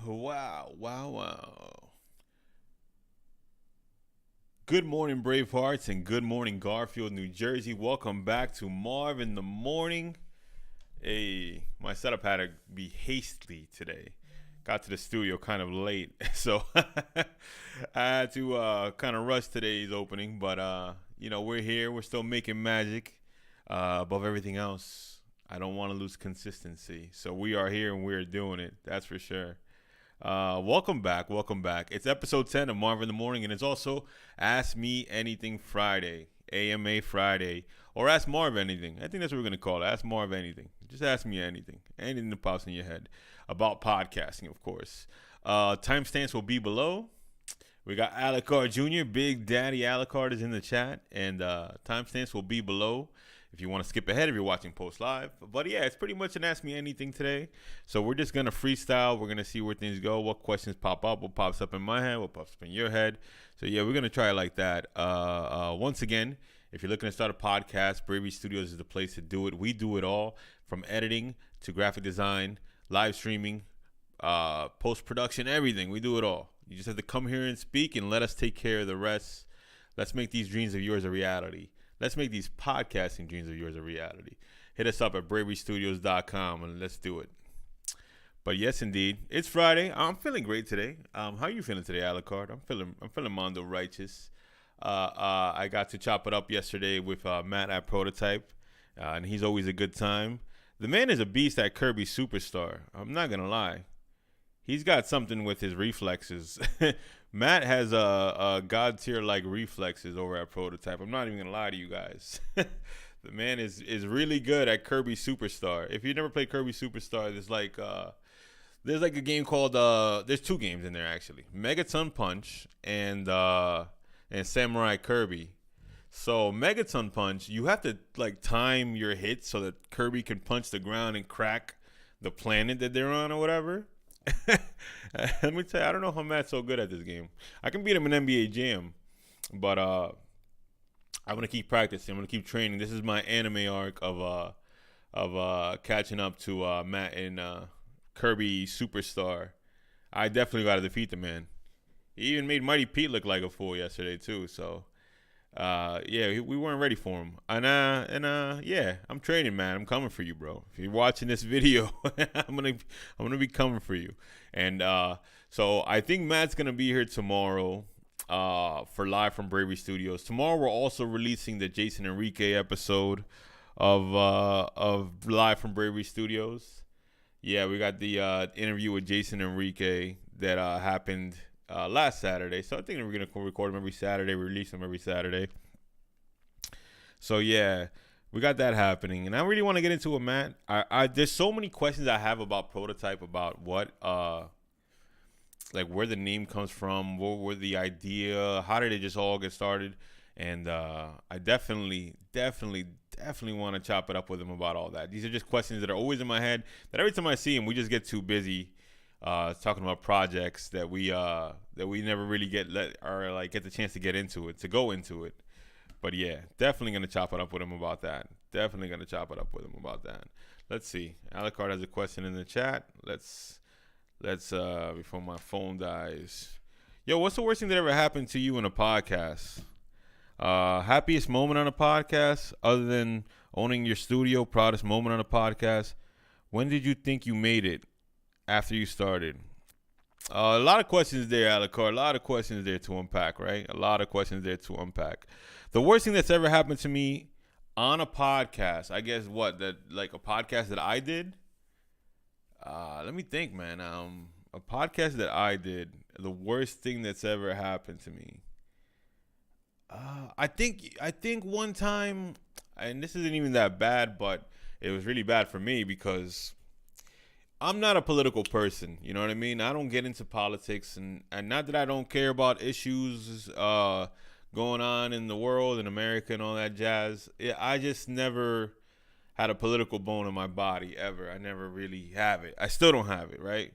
Wow, wow, wow. Good morning, Bravehearts, and good morning, Garfield, New Jersey. Welcome back to Marv in the Morning. Hey, my setup had to be hastily today. Got to the studio kind of late, so I had to kind of rush today's opening. But we're here. We're still making magic. Above everything else, I don't want to lose consistency. So we are here and we're doing it. That's for sure. Welcome back. Welcome back. It's episode 10 of Marvin in the Morning, and it's also Ask Me Anything Friday, AMA Friday, or Ask Marv Anything. I think that's what we're going to call it. Ask Marv Anything. Just ask me anything. Anything that pops in your head about podcasting, of course. Timestamps will be below. We got Alucard Jr., Big Daddy Alucard is in the chat, and timestamps will be below if you want to skip ahead if you're watching post live. But yeah, it's pretty much an Ask Me Anything today. So we're just going to freestyle. We're going to see where things go, what questions pop up, what pops up in my head, what pops up in your head. So yeah, we're going to try it like that. Once again, if you're looking to start a podcast, Bravery Studios is the place to do it. We do it all from editing to graphic design, live streaming, post-production, everything. We do it all. You just have to come here and speak and let us take care of the rest. Let's make these dreams of yours a reality. Let's make these podcasting dreams of yours a reality. Hit us up at braverystudios.com and let's do it. But yes, indeed, it's Friday. I'm feeling great today. How are you feeling today, Alucard? I'm feeling Mondo righteous. I got to chop it up yesterday with Matt at Prototype, and he's always a good time. The man is a beast at Kirby Superstar. I'm not gonna lie. He's got something with his reflexes. Matt has a god tier like reflexes over at Prototype. I'm not even gonna lie to you guys. The man is really good at Kirby Superstar. If you never played Kirby Superstar, there's like a game called there's two games in there actually. Megaton Punch and Samurai Kirby. So Megaton Punch, you have to like time your hits so that Kirby can punch the ground and crack the planet that they're on or whatever. Let me tell you, I don't know how Matt's so good at this game. I can beat him in NBA Jam, but I'm gonna keep practicing. I'm gonna keep training. This is my anime arc of catching up to Matt in Kirby Superstar. I definitely got to defeat the man. He even made Mighty Pete look like a fool yesterday too. So yeah, we weren't ready for him. And yeah, I'm training, man. I'm coming for you, bro. If you're watching this video, I'm gonna be coming for you. And so I think Matt's gonna be here tomorrow for live from Bravery Studios. Tomorrow we're also releasing the Jason Enrique episode of live from Bravery Studios. Yeah, we got the interview with Jason Enrique that happened last Saturday. So I think we're going to record them every Saturday, release them every Saturday. So yeah, we got that happening. And I really want to get into it, Matt. There's so many questions I have about Prototype, about what, like where the name comes from, what were the idea, how did it just all get started? And I definitely want to chop it up with him about all that. These are just questions that are always in my head that every time I see him, we just get too busy talking about projects that we never really get the chance to get into it, to go into it. But yeah, definitely gonna chop it up with him about that. Let's see. Alucard has a question in the chat. Let's before my phone dies. Yo, what's the worst thing that ever happened to you in a podcast? Happiest moment on a podcast other than owning your studio, proudest moment on a podcast. When did you think you made it after you started? A lot of questions there, Alucard. A lot of questions there to unpack, right? A lot of questions there to unpack. The worst thing that's ever happened to me on a podcast, I guess like a podcast that I did? Let me think, man. A podcast that I did, the worst thing that's ever happened to me. I think one time, and this isn't even that bad, but it was really bad for me because I'm not a political person. You know what I mean? I don't get into politics, and not that I don't care about issues going on in the world, in America, and all that jazz. I just never had a political bone in my body ever. I never really have it. I still don't have it, right?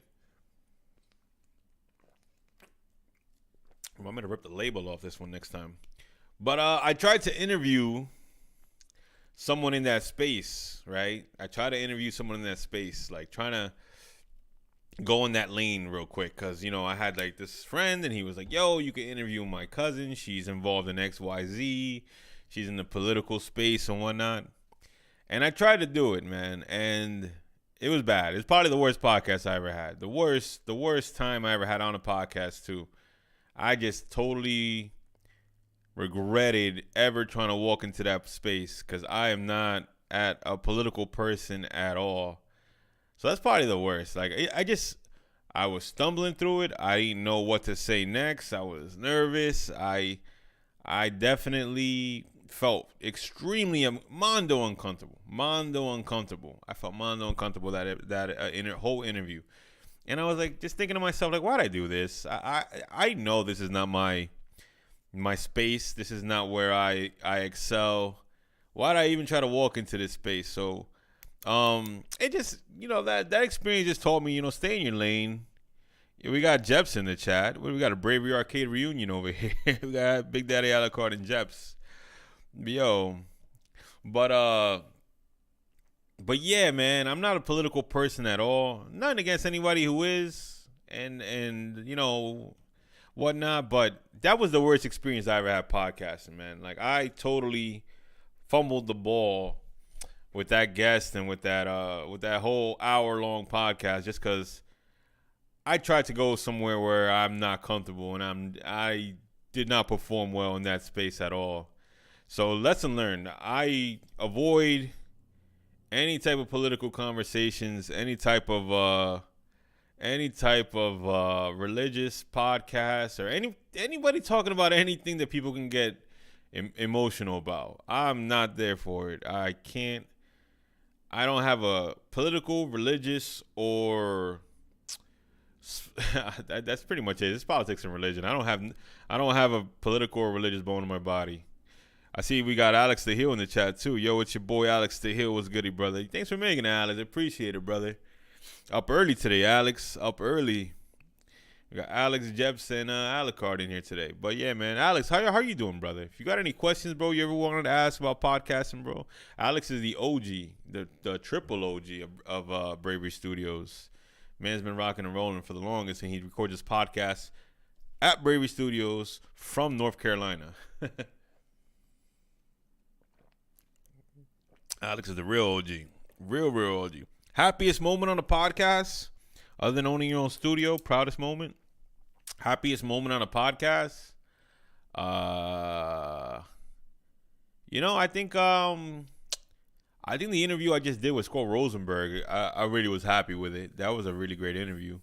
I'm going to rip the label off this one next time. But I tried to interview someone in that space, right? I try to interview someone in that space, like trying to go in that lane real quick, because I had like this friend, and he was like, yo, you can interview my cousin, she's involved in XYZ, she's in the political space and whatnot. And I tried to do it, man, and it was bad. It's probably the worst podcast I ever had. The worst time I ever had on a podcast too. I just totally regretted ever trying to walk into that space, because I am not at a political person at all. So that's probably the worst. Like, I was stumbling through it. I didn't know what to say next. I was nervous. I definitely felt extremely mondo uncomfortable. I felt mondo uncomfortable that whole interview. And I was like, just thinking to myself, like, why'd I do this? I know this is not my space. This is not where I excel. Why'd I even try to walk into this space? So it just, that experience just taught me, stay in your lane. Yeah, we got Jeps in the chat. We got a Bravery Arcade reunion over here. We got Big Daddy Alucard and Jeps. Yo. But yeah, man, I'm not a political person at all. Nothing against anybody who is and whatnot, but that was the worst experience I ever had podcasting, man. Like, I totally fumbled the ball with that guest and with that whole hour-long podcast, just because I tried to go somewhere where I'm not comfortable, and I did not perform well in that space at all. So lesson learned: I avoid any type of political conversations, any type of religious podcast, or anybody talking about anything that people can get emotional about. I'm not there for it. I don't have a political, religious, or that's pretty much it. It's politics and religion. I don't have a political or religious bone in my body. I see we got Alex the Hill in the chat too. Yo, it's your boy Alex the Hill. What's goody, brother? Thanks for making it, Alex. Appreciate it, brother. Up early today, Alex. Up early. We got Alex, Jeps, and Alucard in here today. But yeah, man, Alex, how are you doing, brother? If you got any questions, bro, you ever wanted to ask about podcasting, bro, Alex is the OG, the triple OG of Bravery Studios. Man's been rocking and rolling for the longest, and he records his podcast at Bravery Studios from North Carolina. Alex is the real OG. Real OG. Happiest moment on the podcast, other than owning your own studio, proudest moment. Happiest moment on a podcast. I think the interview I just did with Scott Rosenberg, I really was happy with it. That was a really great interview.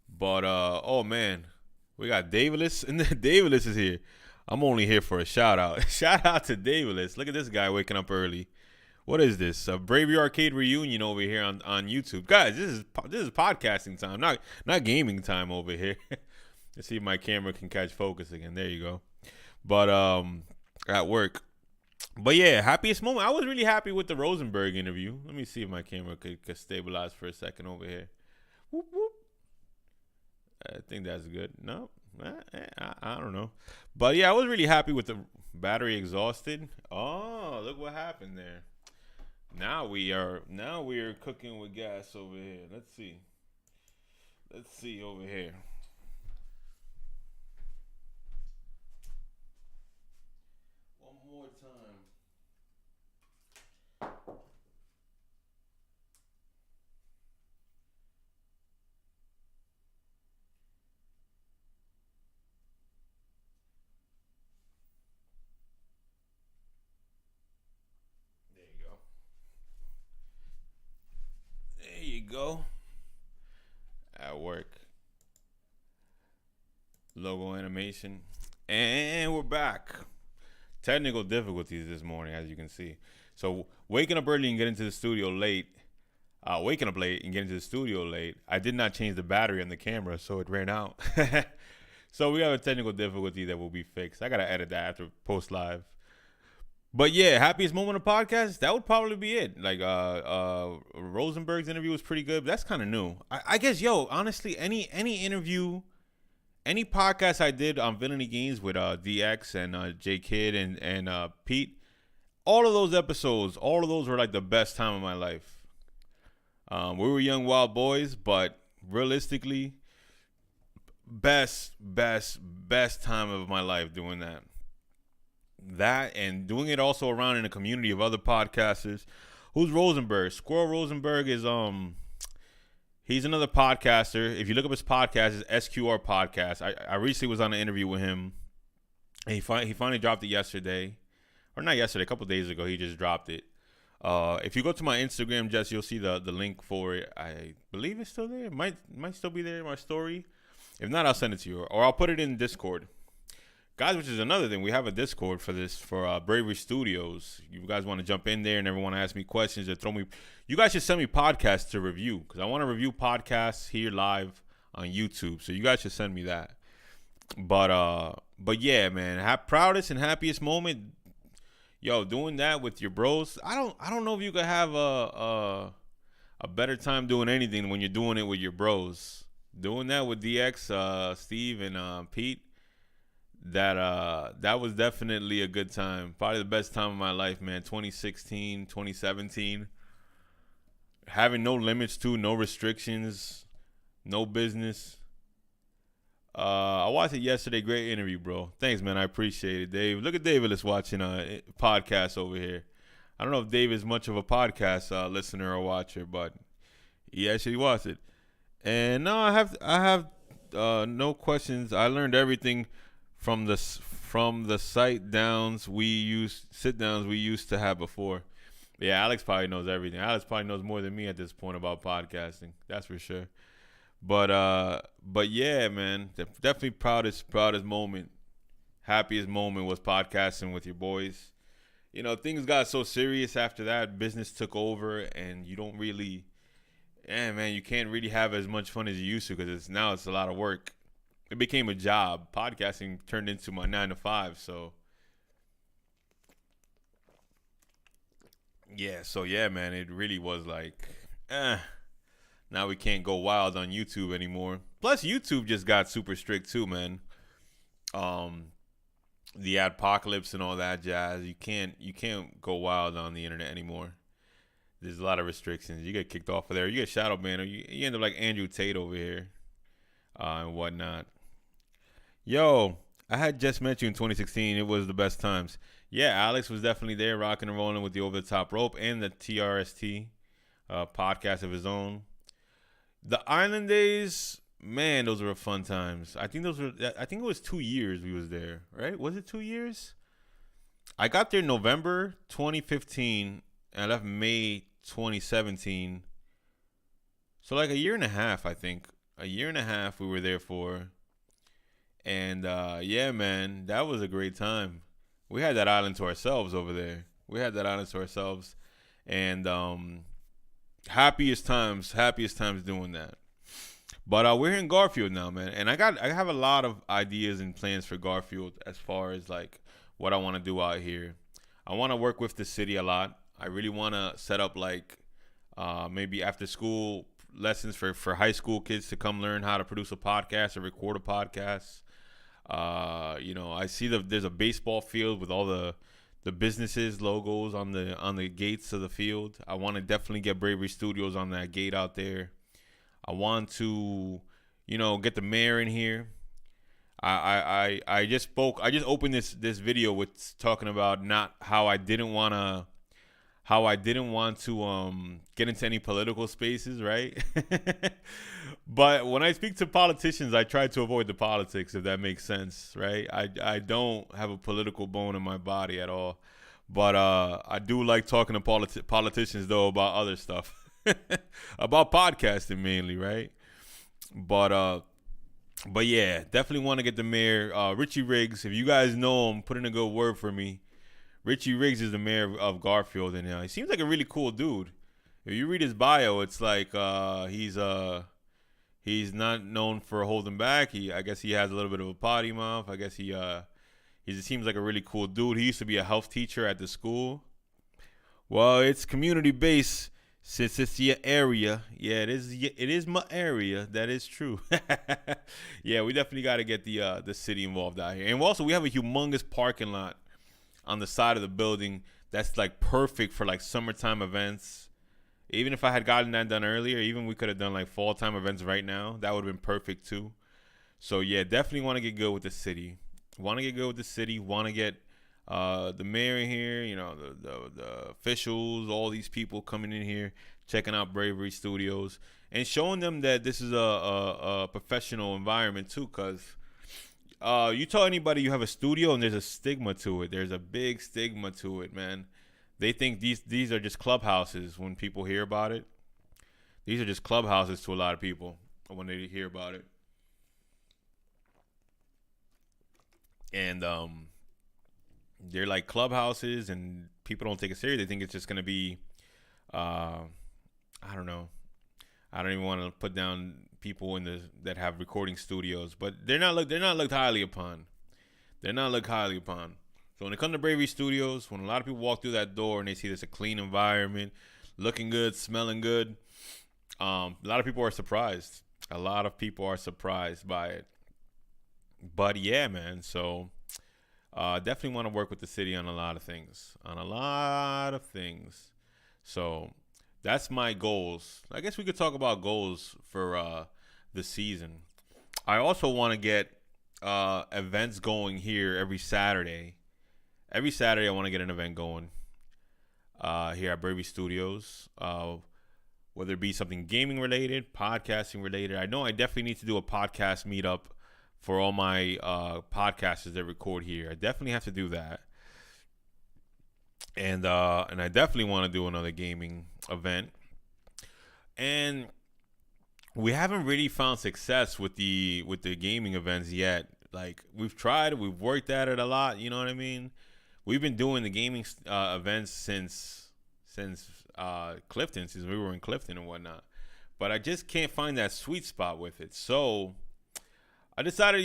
But oh man, we got Davidless, and Davidless is here. I'm only here for a shout out. Shout out to Davidless. Look at this guy waking up early. What is this? A Bravery Arcade reunion over here on YouTube, guys. This is podcasting time, not gaming time over here. Let's see if my camera can catch focus again. There you go. But at work. But yeah, happiest moment. I was really happy with the Rosenberg interview. Let me see if my camera could stabilize for a second over here. Whoop, whoop. I think that's good. No, I don't know. But yeah, I was really happy with the battery exhausted. Oh, look what happened there. Now we are cooking with gas over here. Let's see over here. One more time. There you go. At work. Logo animation. And we're back. Technical difficulties this morning, as you can see. So waking up early and getting to the studio late. Waking up late and getting to the studio late. I did not change the battery on the camera, so it ran out. So we have a technical difficulty that will be fixed. I gotta edit that after post live. But yeah, happiest moment of podcast, that would probably be it. Like Rosenberg's interview was pretty good, but that's kind of new. I guess, honestly, any interview, any podcast I did on Villainy Games with DX and J Kid and Pete, all of those episodes, were like the best time of my life. We were young wild boys, but realistically, best time of my life doing that. That and doing it also around in a community of other podcasters. Who's Rosenberg? Squirrel Rosenberg is he's another podcaster. If you look up his podcast, it's SQR Podcast. I recently was on an interview with him, and he finally dropped it yesterday, or not yesterday, a couple of days ago. He just dropped it. If you go to my Instagram, Jess, you'll see the link for it. I believe it's still there. It might still be there in my story. If not, I'll send it to you, or I'll put it in Discord. Guys, which is another thing. We have a Discord for this, for Bravery Studios. You guys want to jump in there and ever want to ask me questions or throw me. You guys should send me podcasts to review, because I want to review podcasts here live on YouTube. So you guys should send me that. But yeah, man, proudest and happiest moment, yo, doing that with your bros. I don't know if you could have a better time doing anything when you're doing it with your bros. Doing that with DX, Steve, and Pete. That was definitely a good time. Probably the best time of my life, man. 2016, 2017. Having no limits no restrictions, no business. I watched it yesterday. Great interview, bro. Thanks, man. I appreciate it, Dave. Look at David that's watching a podcast over here. I don't know if Dave is much of a podcast listener or watcher, but he actually watched it. And no, I have no questions. I learned everything from the sit downs we used to have before. Yeah, Alex probably knows everything. Alex probably knows more than me at this point about podcasting. That's for sure. But yeah, man, definitely proudest moment, happiest moment was podcasting with your boys. You know, things got so serious after that. Business took over, and you don't really, man, you can't really have as much fun as you used to, because now it's a lot of work. It became a job. Podcasting turned into my 9 to 5. So yeah, man, it really was like, now we can't go wild on YouTube anymore. Plus, YouTube just got super strict too, man. The adpocalypse and all that jazz. You can't go wild on the internet anymore. There's a lot of restrictions. You get kicked off of there. You get shadow banned, or you end up like Andrew Tate over here, and whatnot. Yo, I had just met you in 2016. It was the best times. Yeah, Alex was definitely there, rocking and rolling with the Over the Top Rope and the TRST podcast of his own. The Island days, man, those were fun times. I think it was 2 years we was there, right? Was it 2 years? I got there November 2015 and I left May 2017. So like a year and a half, I think. A year and a half we were there for. And yeah, man, that was a great time. We had that island to ourselves over there. And happiest times doing that. But we're in Garfield now, man. And I have a lot of ideas and plans for Garfield as far as like what I want to do out here. I want to work with the city a lot. I really want to set up like maybe after school lessons for high school kids to come learn how to produce a podcast or record a podcast. I see there's a baseball field with all the businesses logos on the gates of the field. I want to definitely get Bravery Studios on that gate out there. I want to, get the mayor in here. I just opened this video with talking about not how I didn't want to get into any political spaces, right? But when I speak to politicians, I try to avoid the politics, if that makes sense, right? I don't have a political bone in my body at all. But I do like talking to politicians, though, about other stuff. About podcasting mainly, right? But yeah, definitely want to get the mayor. Richie Riggs, if you guys know him, put in a good word for me. Richie Riggs is the mayor of Garfield, and he seems like a really cool dude. If you read his bio, it's like he's not known for holding back. I guess he has a little bit of a potty mouth. I guess he seems like a really cool dude. He used to be a health teacher at the school. Well, it's community based since it's your area. Yeah, it is my area. That is true. Yeah, we definitely got to get the city involved out here. And also, we have a humongous parking lot on the side of the building that's like perfect for like summertime events. Even if I had gotten that done earlier, even we could have done like fall time events right now. That would have been perfect too. So yeah, definitely want to get good with the city. Want to get good with the city. Want to get the mayor in here. You know, the officials, all these people coming in here, checking out Bravery Studios, and showing them that this is a professional environment too. Cause you tell anybody you have a studio and there's a stigma to it. There's a big stigma to it, man. They think these are just clubhouses when people hear about it. These are just clubhouses to a lot of people when they hear about it. And they're like clubhouses, and people don't take it serious. They think it's just gonna be, I don't know. I don't even want to put down people in the that have recording studios, but they're not looked highly upon. They're not looked highly upon. So when it comes to Bravery Studios, when a lot of people walk through that door and they see this a clean environment, looking good, smelling good, a lot of people are surprised. A lot of people are surprised by it. But yeah, man. So definitely want to work with the city on a lot of things. On a lot of things. So that's my goals. I guess we could talk about goals for the season. I also want to get events going here every Saturday. Every Saturday, I want to get an event going here at Bravery Studios. Whether it be something gaming related, podcasting related. I know I definitely need to do a podcast meetup for all my podcasters that record here. I definitely have to do that. And I definitely want to do another gaming event. And we haven't really found success with the gaming events yet. Like we've tried, we've worked at it a lot. You know what I mean? We've been doing the gaming events since Clifton, since we were in Clifton and whatnot. But I just can't find that sweet spot with it. So I decided,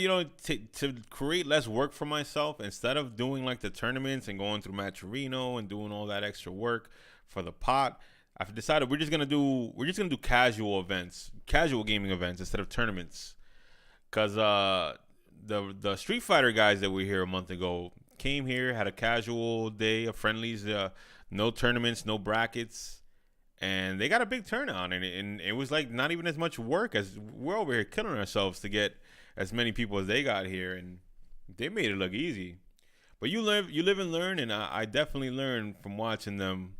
to create less work for myself, instead of doing like the tournaments and going through Maturino and doing all that extra work for the pot. I've decided we're just gonna do casual events, casual gaming events instead of tournaments. Cause the Street Fighter guys that were here a month ago came here, had a casual day of friendlies, no tournaments, no brackets, and they got a big turnout. And it was like not even as much work as we're over here killing ourselves to get as many people as they got here, and they made it look easy. But you live and learn, and I definitely learned from watching them.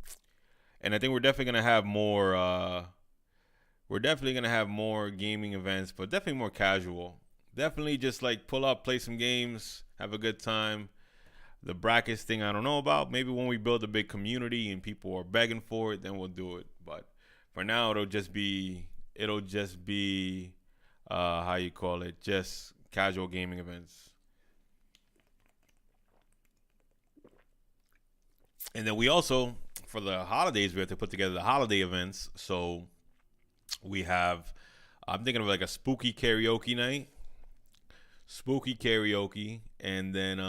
And I think we're definitely gonna have more. We're definitely gonna have more gaming events, but definitely more casual. Definitely just like pull up, play some games, have a good time. The brackets thing I don't know about. Maybe when we build a big community and people are begging for it, then we'll do it. But for now, it'll just be how you call it, just casual gaming events. And then we also, for the holidays, we have to put together the holiday events. So we have, I'm thinking of like a spooky karaoke night. Spooky karaoke. And then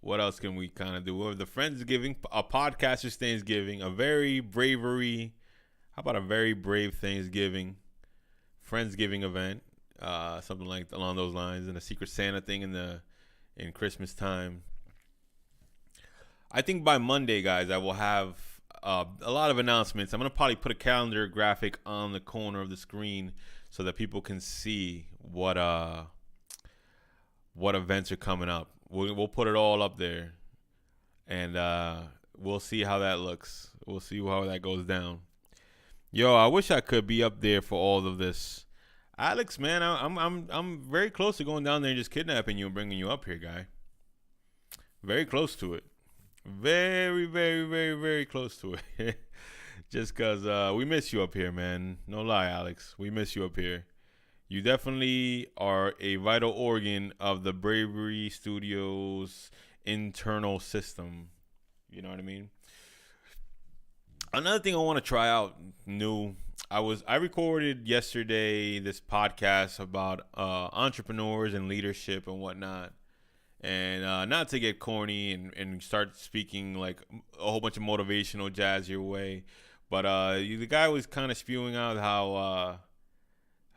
what else can we kind of do? We have the Friendsgiving, a podcaster's Thanksgiving, a very bravery. How about a very brave Thanksgiving, Friendsgiving event, something like along those lines, and a Secret Santa thing in Christmas time. I think by Monday, guys, I will have a lot of announcements. I'm gonna probably put a calendar graphic on the corner of the screen so that people can see what events are coming up. We'll put it all up there, and we'll see how that looks. We'll see how that goes down. Yo, I wish I could be up there for all of this. Alex, man, I'm very close to going down there and just kidnapping you and bringing you up here, guy. Very close to it. Very, very, very, very close to it. Just because we miss you up here, man. No lie, Alex. We miss you up here. You definitely are a vital organ of the Bravery Studios internal system. You know what I mean? Another thing I want to try out new. I recorded yesterday this podcast about entrepreneurs and leadership and whatnot. And not to get corny and start speaking like a whole bunch of motivational jazz your way. But the guy was kind of spewing out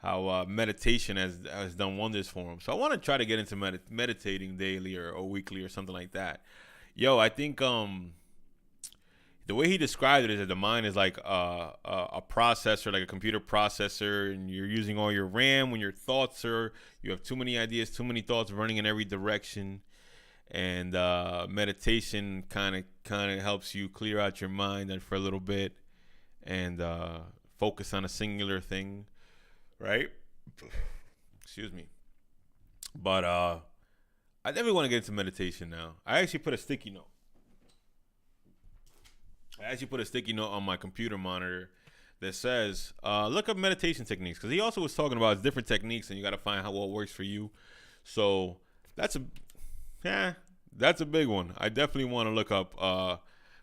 how meditation has done wonders for him. So I want to try to get into meditating daily or weekly or something like that. Yo, I think the way he described it is that the mind is like a processor, like a computer processor, and you're using all your RAM when your thoughts are, you have too many ideas, too many thoughts running in every direction. And meditation kind of helps you clear out your mind and for a little bit and focus on a singular thing, right? Excuse me. But I definitely want to get into meditation now. I actually put a sticky note. On my computer monitor that says, look up meditation techniques. Because he also was talking about different techniques and you got to find what works for you. So that's a big one. I definitely want to look up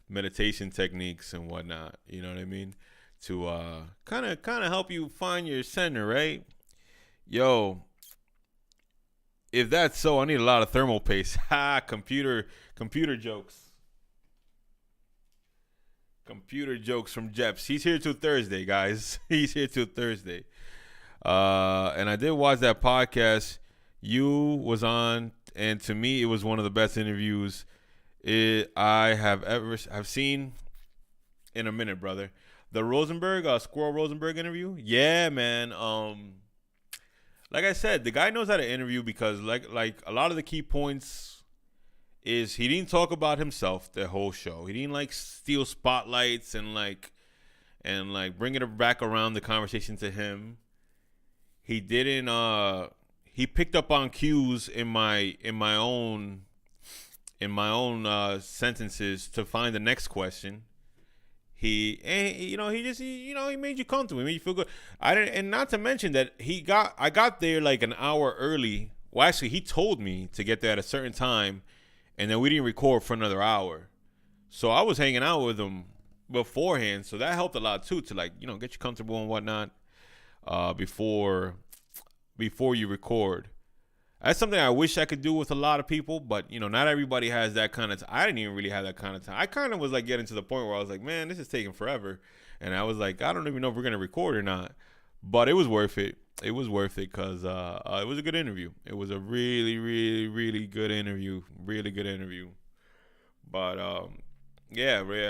meditation techniques and whatnot. You know what I mean? To kind of help you find your center, right? Yo, if that's so, I need a lot of thermal paste. Computer jokes. Computer jokes from Jeps. He's here till Thursday, guys. He's here till Thursday. And I did watch that podcast you was on, and to me, it was one of the best interviews I have seen in a minute, brother. The Rosenberg, Squirrel Rosenberg interview. Yeah, man. Like I said, the guy knows how to interview because, like a lot of the key points is he didn't talk about himself the whole show. He didn't like steal spotlights and bring it back around the conversation to him. He didn't. He picked up on cues in my own sentences to find the next question. He made you comfortable. He made you feel good. And not to mention that I got there like an hour early. Well, actually, he told me to get there at a certain time. And then we didn't record for another hour. So I was hanging out with him beforehand. So that helped a lot too to get you comfortable and whatnot before you record. That's something I wish I could do with a lot of people. But, not everybody has that kind of time. I didn't even really have that kind of time. I kind of was getting to the point where I was like, man, this is taking forever. And I was like, I don't even know if we're going to record or not. But it was worth it. It was worth it because it was a good interview. It was a really, really, really good interview. Really good interview. But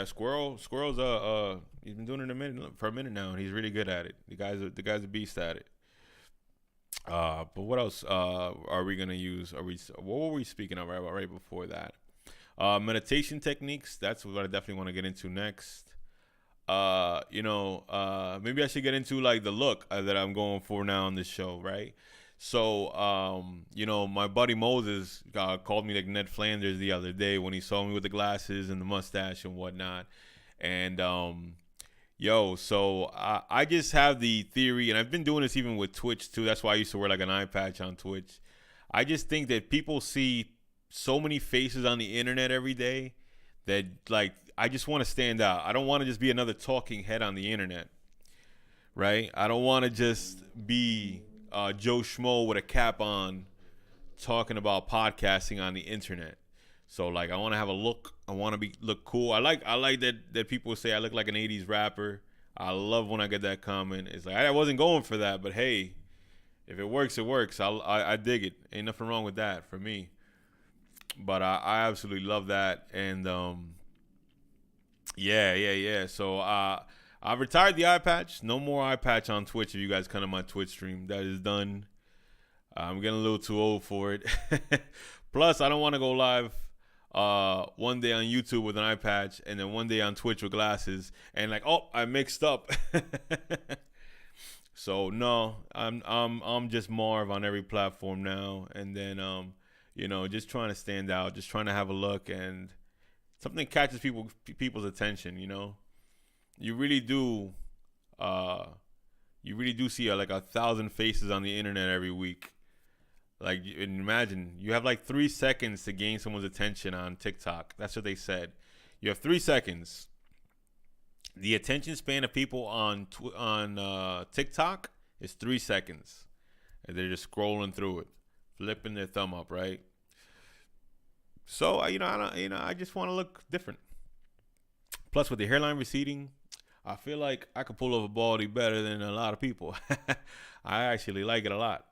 Squirrel's he's been doing it for a minute now, and he's really good at it. The guy's a beast at it. But what else are we gonna use? What were we speaking of right before that? Meditation techniques. That's what I definitely want to get into next. Maybe I should get into the look that I'm going for now on this show, right? So, my buddy Moses called me like Ned Flanders the other day when he saw me with the glasses and the mustache and whatnot. And, so I just have the theory, and I've been doing this even with Twitch too. That's why I used to wear an eye patch on Twitch. I just think that people see so many faces on the internet every day that I just want to stand out. I don't want to just be another talking head on the internet, right? I don't want to just be Joe Schmo with a cap on talking about podcasting on the internet. So I want to have a look. I want to look cool. I like that people say I look like an 80s rapper. I love when I get that comment. It's I wasn't going for that, but hey, if it works, it works. I dig it. Ain't nothing wrong with that for me. But I absolutely love that. And yeah. So I retired the eye patch. No more eye patch on Twitch. If you guys come to my Twitch stream, that is done. I'm getting a little too old for it. Plus, I don't want to go live one day on YouTube with an eye patch and then one day on Twitch with glasses and I mixed up. So no, I'm just Marv on every platform now, and then just trying to stand out, just trying to have a look, and something catches people's attention. You really do see 1,000 faces on the internet every week. Imagine you have 3 seconds to gain someone's attention on TikTok. That's what they said. You have 3 seconds. The attention span of people on TikTok is 3 seconds, and they're just scrolling through it, flipping their thumb up, right? So I just want to look different. Plus, with the hairline receding, I feel like I could pull off a baldy better than a lot of people. I actually like it a lot.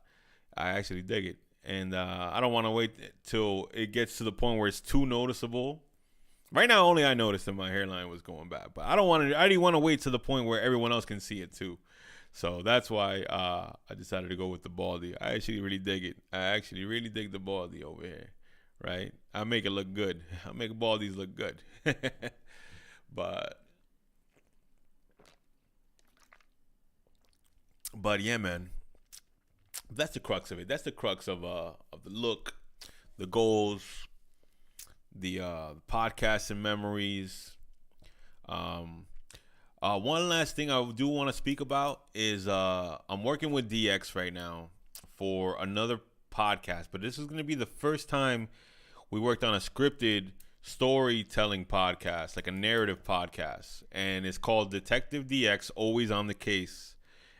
I actually dig it. And I don't want to wait till it gets to the point where it's too noticeable Right now, only I noticed that my hairline was going back, but I don't want to. I didn't want to wait to the point where everyone else can see it too. So that's why I decided to go with the baldy. I actually really dig it. I actually really dig the baldy over here. Right? I make it look good. I make baldies look good. but but yeah, man. That's the crux of it. That's the crux of the look, the goals, the podcasts and memories. Um, one last thing I do want to speak about is I'm working with DX right now for another podcast, but this is going to be the first time we worked on a scripted storytelling podcast, like a narrative podcast, and it's called Detective DX, Always on the Case.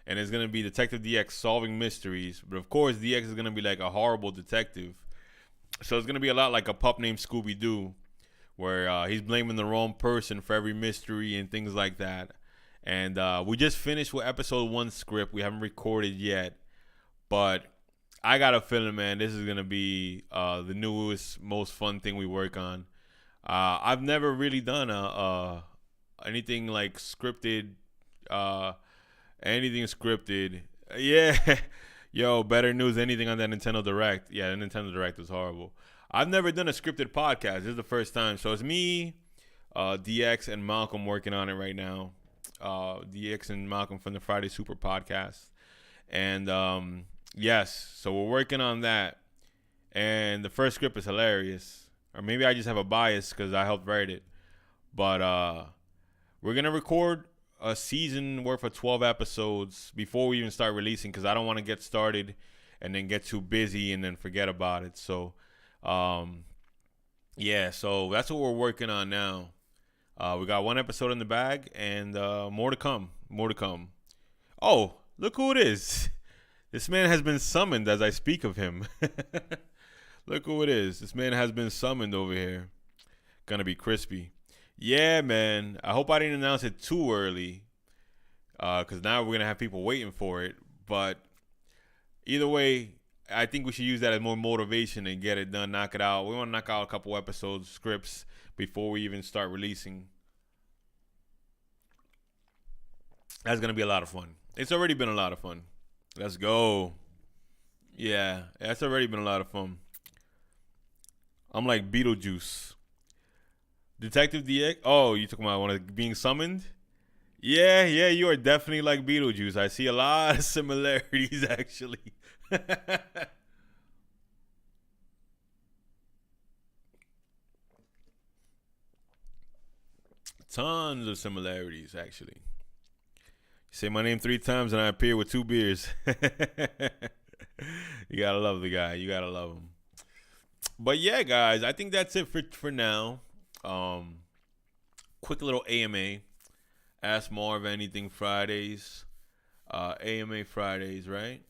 And it's going to be Detective DX solving mysteries, but of course DX is going to be like a horrible detective. So it's going to be a lot like a pup named Scooby-Doo, where he's blaming the wrong person for every mystery and things like that. And we just finished with episode 1 script. We haven't recorded yet, but I got a feeling, man, this is going to be the newest, most fun thing we work on. I've never really done anything like scripted, anything scripted. Yeah. Yo, better news, anything on that Nintendo Direct. Yeah, the Nintendo Direct was horrible. I've never done a scripted podcast. This is the first time. So it's me, DX, and Malcolm working on it right now. DX and Malcolm from the Friday Super podcast. And yes, so we're working on that. And the first script is hilarious. Or maybe I just have a bias because I helped write it. But we're going to record a season worth of 12 episodes before we even start releasing, because I don't want to get started and then get too busy and then forget about it. So, yeah, so that's what we're working on now. We got 1 episode in the bag and more to come. More to come. Oh, look who it is. This man has been summoned as I speak of him. Look who it is. This man has been summoned over here. Gonna be crispy. Yeah, man. I hope I didn't announce it too early, because now we're going to have people waiting for it. But either way, I think we should use that as more motivation and get it done, knock it out. We want to knock out a couple episodes, scripts, before we even start releasing. That's going to be a lot of fun. It's already been a lot of fun. Let's go. Yeah, that's already been a lot of fun. I'm like Beetlejuice. Detective DX? Oh, you talking about one of being summoned? Yeah, you are definitely like Beetlejuice. I see a lot of similarities, actually. Tons of similarities, actually. You say my name 3 times and I appear with 2 beers. You gotta love the guy. You gotta love him. But yeah, guys, I think that's it for now. Quick little AMA. Ask Marv Anything Fridays. AMA Fridays, right?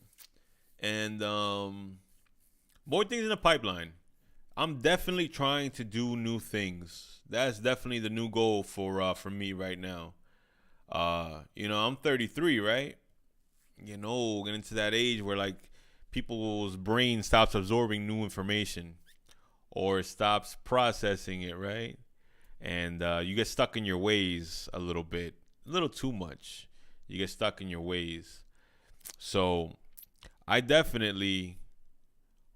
And more things in the pipeline. I'm definitely trying to do new things. That's definitely the new goal for me right now. I'm 33, right? Getting into that age where like people's brain stops absorbing new information or stops processing it, right? And you get stuck in your ways a little bit, a little too much. You get stuck in your ways. So I definitely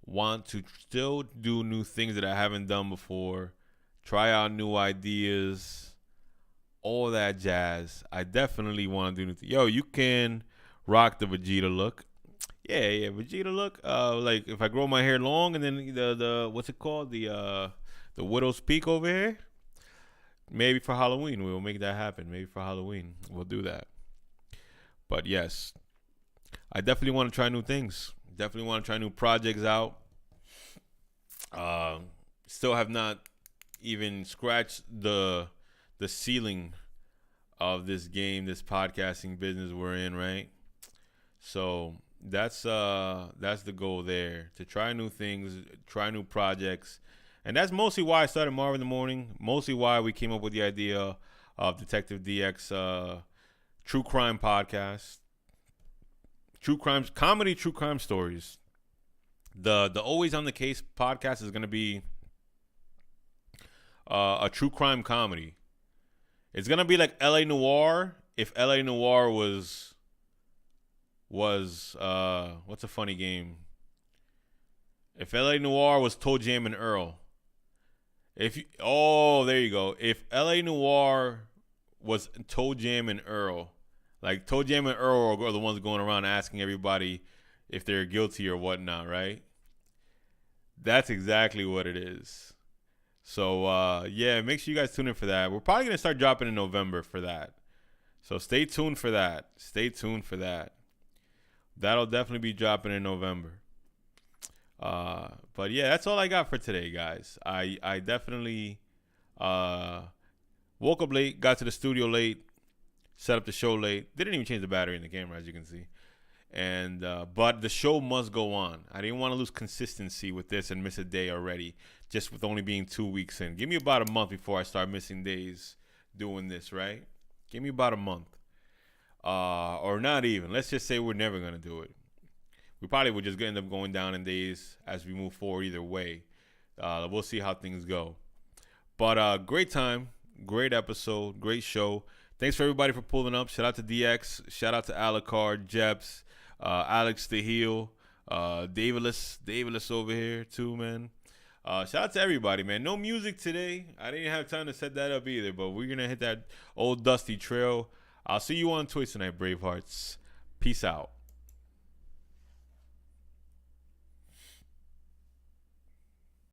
want to still do new things that I haven't done before, try out new ideas, all that jazz. I definitely want to do new things. Yo, you can rock the Vegeta look. Yeah, Vegeta look. Like if I grow my hair long and then the what's it called? The Widow's Peak over here. Maybe for Halloween we'll make that happen. Maybe for Halloween we'll do that. But yes, I definitely want to try new things. Definitely want to try new projects out. Still have not even scratched the ceiling of this game, this podcasting business we're in, right? So that's the goal there, to try new things, try new projects. And that's mostly why I started Marv in the Morning, mostly why we came up with the idea of Detective DX true crime podcast. True crimes, comedy, true crime stories. The Always on the Case podcast is going to be a true crime comedy. It's gonna be like L.A. Noire if L.A. Noire was what's a funny game? If L.A. Noire was Toe Jam and Earl. There you go. If L.A. Noire was Toe Jam and Earl, like Toe Jam and Earl are the ones going around asking everybody if they're guilty or whatnot, right? That's exactly what it is. So yeah, make sure you guys tune in for that. We're probably gonna start dropping in November for that. So stay tuned for that. Stay tuned for that. That'll definitely be dropping in November. But yeah, that's all I got for today, guys. I definitely woke up late, got to the studio late, set up the show late. Didn't even change the battery in the camera, as you can see. And but the show must go on. I didn't want to lose consistency with this and miss a day already, just with only being 2 weeks in. Give me about a month before I start missing days doing this, right? Give me about a month. Or not even. Let's just say we're never going to do it. We probably would just end up going down in days as we move forward either way. We'll see how things go. But great time, great episode, great show. Thanks for everybody for pulling up. Shout out to DX. Shout out to Alucard, Jeps, Alex the Heel, Davidless over here too, man. Shout out to everybody, man. No music today. I didn't have time to set that up either, but we're going to hit that old dusty trail. I'll see you on Twitch tonight, Bravehearts. Peace out.